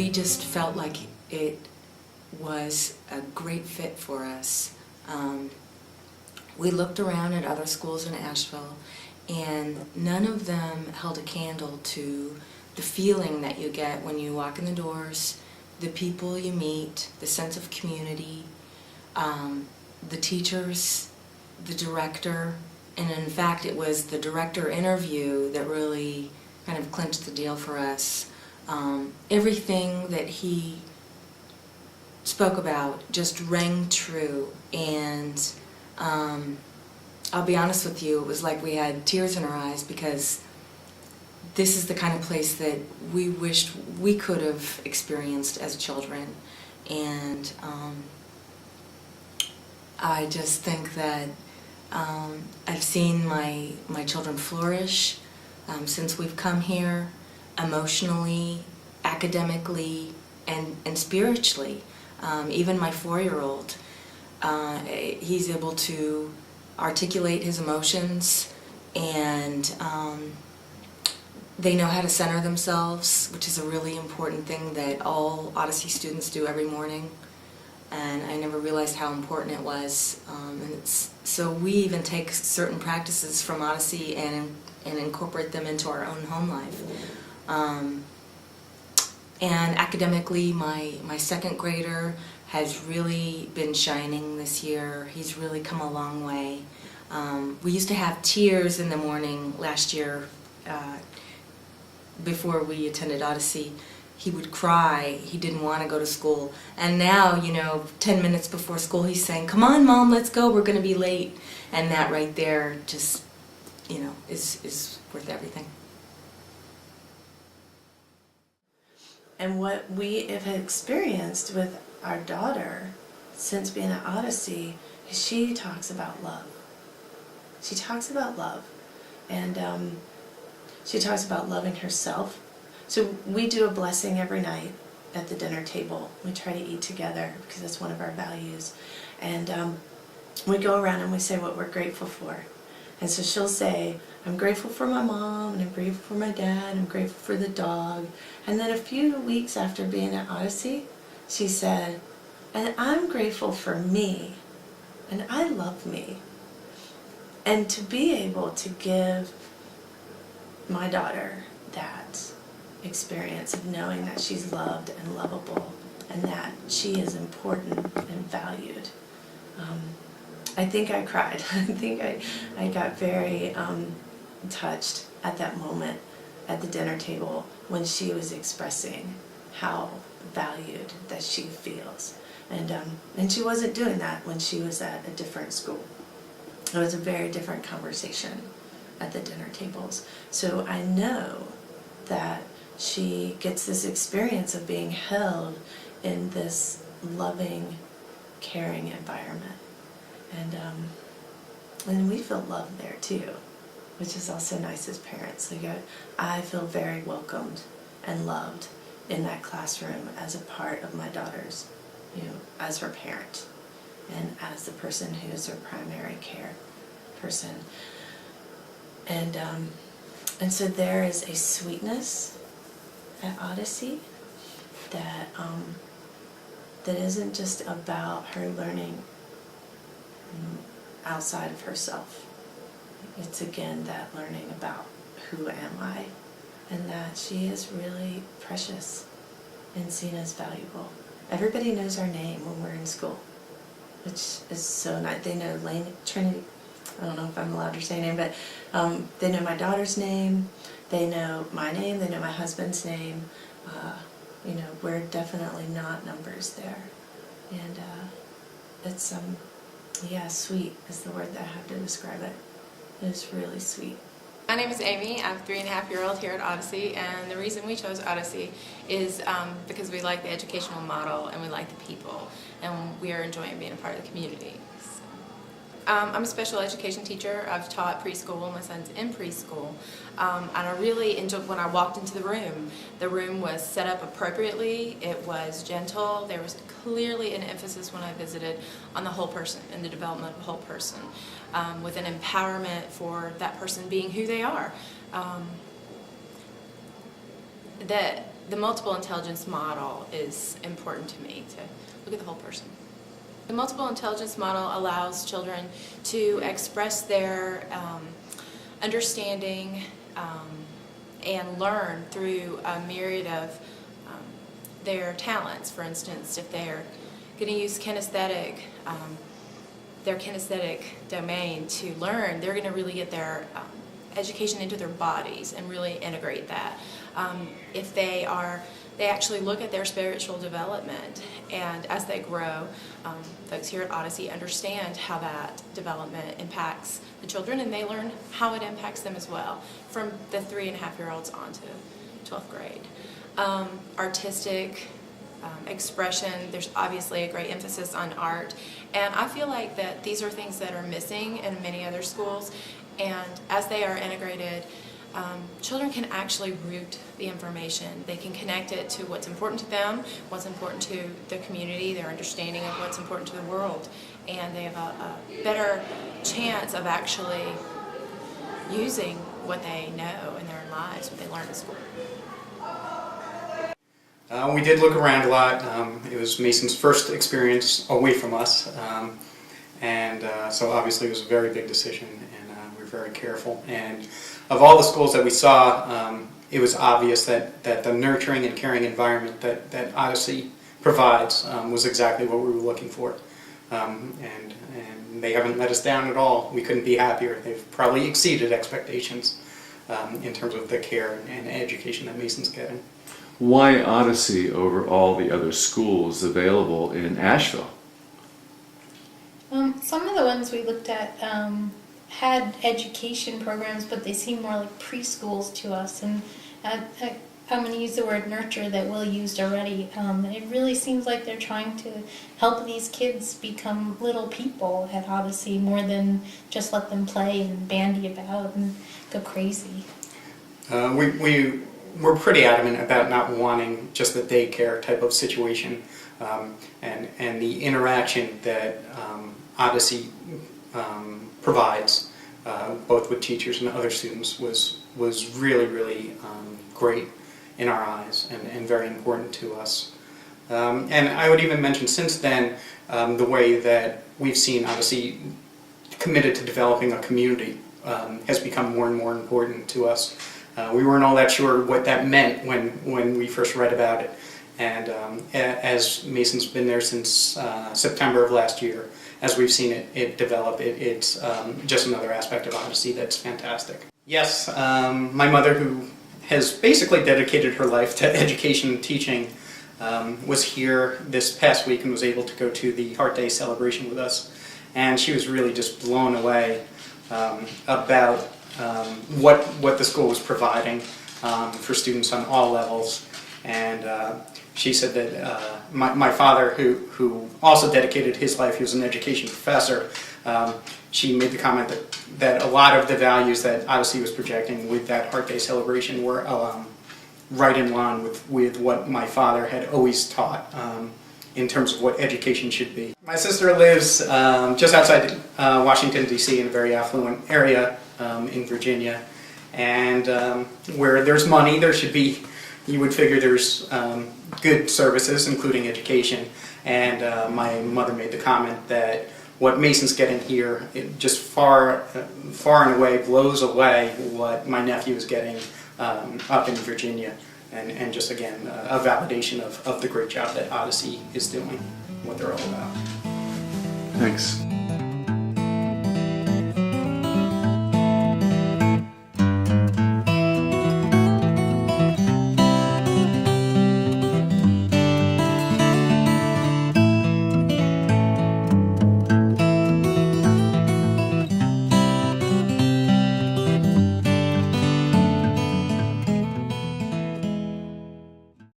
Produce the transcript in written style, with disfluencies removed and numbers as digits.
we just felt like it was a great fit for us. We looked around at other schools in Asheville, and none of them held a candle to the feeling that you get when you walk in the doors, the people you meet, the sense of community, the teachers, the director, and in fact it was the director interview that really kind of clinched the deal for us. Everything that he spoke about just rang true, and I'll be honest with you, it was like we had tears in our eyes, because this is the kind of place that we wished we could have experienced as children. And I just think that I've seen my children flourish since we've come here, emotionally, academically, and spiritually. Even my 4-year-old, he's able to articulate his emotions, and they know how to center themselves, which is a really important thing that all Odyssey students do every morning. And I never realized how important it was. So we even take certain practices from Odyssey and incorporate them into our own home life. And academically, my 2nd grader has really been shining this year. He's really come a long way. We used to have tears in the morning last year before we attended Odyssey. He would cry. He didn't want to go to school. And now, 10 minutes before school, he's saying, "Come on, Mom, let's go. We're going to be late." And that right there just, is worth everything. And what we have experienced with our daughter since being at Odyssey is she talks about love. She talks about love. And she talks about loving herself. So we do a blessing every night at the dinner table. We try to eat together because that's one of our values. And we go around and we say what we're grateful for. And so she'll say, "I'm grateful for my mom, and I'm grateful for my dad, and I'm grateful for the dog." And then a few weeks after being at Odyssey, she said, "And I'm grateful for me, and I love me." And to be able to give my daughter that experience of knowing that she's loved and lovable, and that she is important and valued, I think I cried. I think I got very touched at that moment at the dinner table when she was expressing how valued that she feels. And she wasn't doing that when she was at a different school. It was a very different conversation at the dinner tables. So I know that she gets this experience of being held in this loving, caring environment. And we feel love there too, which is also nice as parents. Like I feel very welcomed and loved in that classroom as a part of my daughter's, as her parent and as the person who is her primary care person. And so there is a sweetness at Odyssey that isn't just about her learning outside of herself. It's again that learning about who am I, and that she is really precious and seen as valuable. Everybody knows our name when we're in school, which is so nice. They know Trinity, I don't know if I'm allowed to say name, but they know my daughter's name, they know my name, they know my husband's name. We're definitely not numbers there. And it's, sweet is the word that I have to describe it. It's really sweet. My name is Amy. I'm a 3.5-year-old here at Odyssey, and the reason we chose Odyssey is because we like the educational model and we like the people, and we are enjoying being a part of the community. I'm a special education teacher. I've taught preschool. My son's in preschool. And I really enjoyed when I walked into the room. The room was set up appropriately. It was gentle. There was clearly an emphasis when I visited on the whole person and the development of the whole person, with an empowerment for that person being who they are. That the multiple intelligence model is important to me, to look at the whole person. The multiple intelligence model allows children to express their understanding and learn through a myriad of their talents. For instance, if they're going to use their kinesthetic domain to learn, they're going to really get their education into their bodies and really integrate that. If they actually look at their spiritual development, and as they grow, folks here at Odyssey understand how that development impacts the children, and they learn how it impacts them as well, from the 3.5-year-olds on to 12th grade. Artistic expression, there's obviously a great emphasis on art, and I feel like that these are things that are missing in many other schools, and as they are integrated, children can actually root the information. They can connect it to what's important to them, what's important to the community, their understanding of what's important to the world, and they have a better chance of actually using what they know in their lives, what they learn in school. We did look around a lot. It was Mason's first experience away from us, so obviously it was a very big decision, and we were very careful. And of all the schools that we saw, it was obvious that the nurturing and caring environment that Odyssey provides was exactly what we were looking for. And they haven't let us down at all. We couldn't be happier. They've probably exceeded expectations in terms of the care and education that Mason's getting. Why Odyssey over all the other schools available in Asheville? Some of the ones we looked at had education programs, but they seemed more like preschools to us. And I'm going to use the word nurture that Will used already. It really seems like they're trying to help these kids become little people at Odyssey more than just let them play and bandy about and go crazy. We're pretty adamant about not wanting just the daycare type of situation, and the interaction that Odyssey provides, both with teachers and other students, was really great in our eyes and very important to us. And I would even mention since then the way that we've seen Odyssey committed to developing a community has become more and more important to us. We weren't all that sure what that meant when we first read about it, and as Mason's been there since September of last year, as we've seen it develop, it's just another aspect of Odyssey that's fantastic. Yes, my mother, who has basically dedicated her life to education and teaching, was here this past week and was able to go to the Heart Day celebration with us, and she was really just blown away about what the school was providing for students on all levels. And she said that my father, who also dedicated his life, he was an education professor, she made the comment that a lot of the values that Odyssey was projecting with that Heart Day celebration were right in line with what my father had always taught in terms of what education should be. My sister lives just outside Washington, D.C., in a very affluent area in Virginia, and where there's money, there should be, you would figure there's good services, including education. And my mother made the comment that what Mason's getting here, it just far and away blows away what my nephew is getting up in Virginia. And just again, a validation of the great job that Odyssey is doing, what they're all about. Thanks.